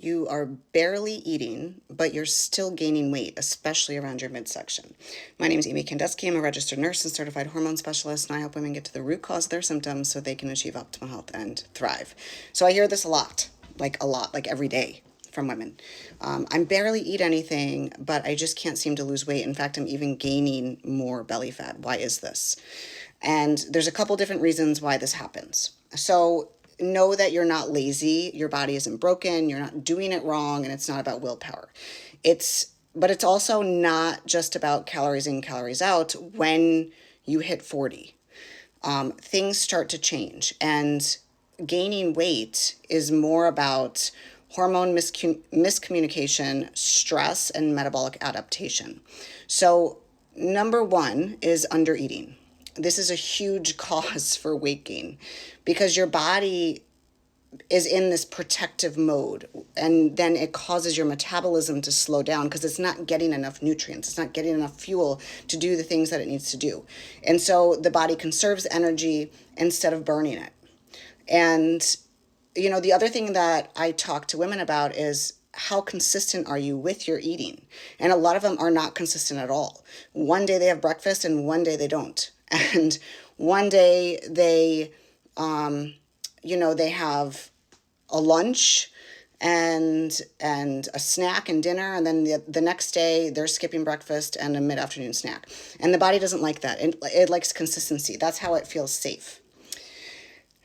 you are barely eating, but you're still gaining weight, especially around your midsection. My name is Amy Kandeski. I'm a registered nurse and certified hormone specialist, and I help women get to the root cause of their symptoms so they can achieve optimal health and thrive. So I hear this a lot, like every day from women. I barely eat anything, but I just can't seem to lose weight. In fact, I'm even gaining more belly fat. Why is this? And there's a couple different reasons why this happens. So know that you're not lazy, your body isn't broken, you're not doing it wrong, and it's not about willpower. But it's also not just about calories in, calories out. When you hit 40, things start to change, and gaining weight is more about hormone miscommunication, stress, and metabolic adaptation. So number one is under eating. This is a huge cause for weight gain because your body is in this protective mode, and then it causes your metabolism to slow down because it's not getting enough nutrients. It's not getting enough fuel to do the things that it needs to do. And so the body conserves energy instead of burning it. And, the other thing that I talk to women about is how consistent are you with your eating? And a lot of them are not consistent at all. One day they have breakfast and one day they don't. And one day they have a lunch and a snack and dinner, and then the next day they're skipping breakfast and a mid-afternoon snack. And the body doesn't like that. It likes consistency. That's how it feels safe.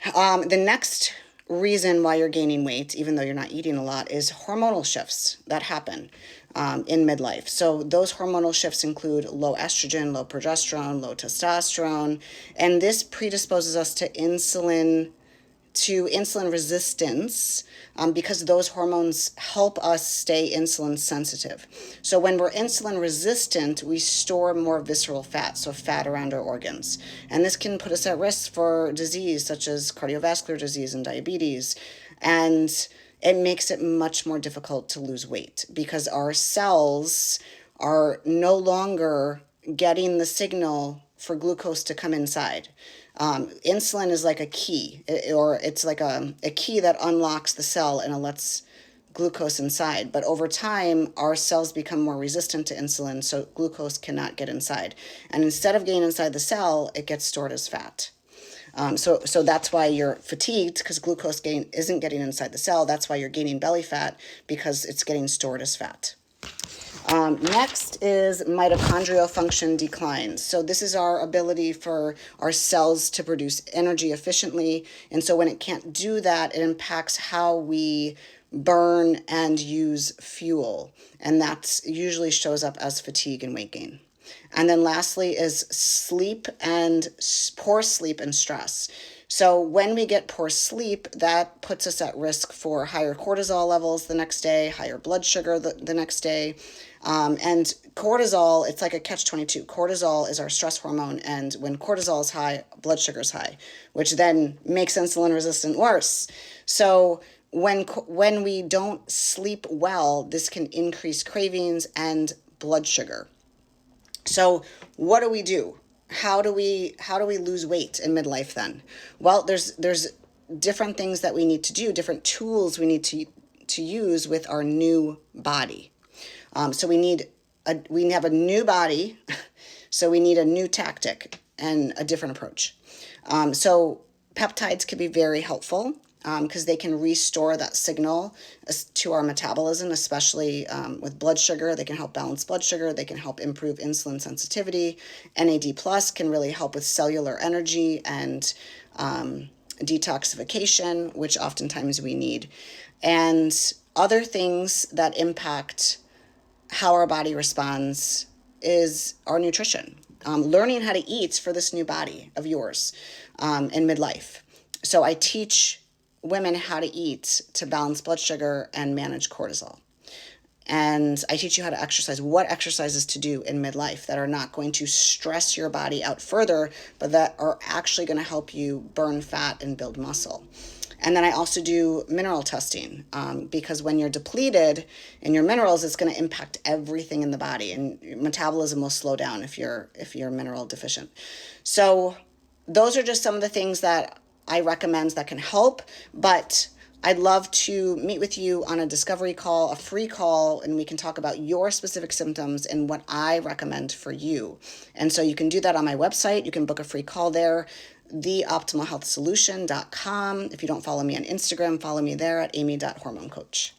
The next reason why you're gaining weight, even though you're not eating a lot, is hormonal shifts that happen in midlife. So those hormonal shifts include low estrogen, low progesterone, low testosterone, and this predisposes us to insulin resistance because those hormones help us stay insulin sensitive. So when we're insulin resistant, we store more visceral fat, so fat around our organs. And this can put us at risk for disease such as cardiovascular disease and diabetes. And it makes it much more difficult to lose weight because our cells are no longer getting the signal for glucose to come inside. Insulin is like a key, or it's like a key that unlocks the cell and it lets glucose inside. But over time, our cells become more resistant to insulin, so glucose cannot get inside. And instead of getting inside the cell, it gets stored as fat. So that's why you're fatigued, because glucose isn't getting inside the cell. That's why you're gaining belly fat, because it's getting stored as fat. Next is mitochondrial function declines. So this is our ability for our cells to produce energy efficiently. And so when it can't do that, it impacts how we burn and use fuel. And that usually shows up as fatigue and weight gain. And then lastly is poor sleep and stress. So when we get poor sleep, that puts us at risk for higher cortisol levels the next day, higher blood sugar the next day. And cortisol, it's like a catch-22. Cortisol is our stress hormone, and when cortisol is high, blood sugar is high, which then makes insulin resistance worse. So when we don't sleep well, this can increase cravings and blood sugar. So what do we do? How do we lose weight in midlife then? Well, there's different things that we need to do, different tools we need to use with our new body. So we have a new body, so we need a new tactic and a different approach. So peptides can be very helpful because they can restore that signal to our metabolism, especially with blood sugar. They can help balance blood sugar. They can help improve insulin sensitivity. NAD+ can really help with cellular energy and detoxification, which oftentimes we need. And other things that impact how our body responds is our nutrition. Learning how to eat for this new body of yours in midlife. So I teach women how to eat to balance blood sugar and manage cortisol. And I teach you how to exercise, what exercises to do in midlife that are not going to stress your body out further, but that are actually going to help you burn fat and build muscle. And then I also do mineral testing because when you're depleted in your minerals, it's going to impact everything in the body, and your metabolism will slow down if you're mineral deficient. So those are just some of the things that I recommend that can help. But I'd love to meet with you on a discovery call, a free call, and we can talk about your specific symptoms and what I recommend for you. And so you can do that on my website. You can book a free call there, theoptimalhealthsolution.com. If you don't follow me on Instagram, follow me there at amy.hormonecoach.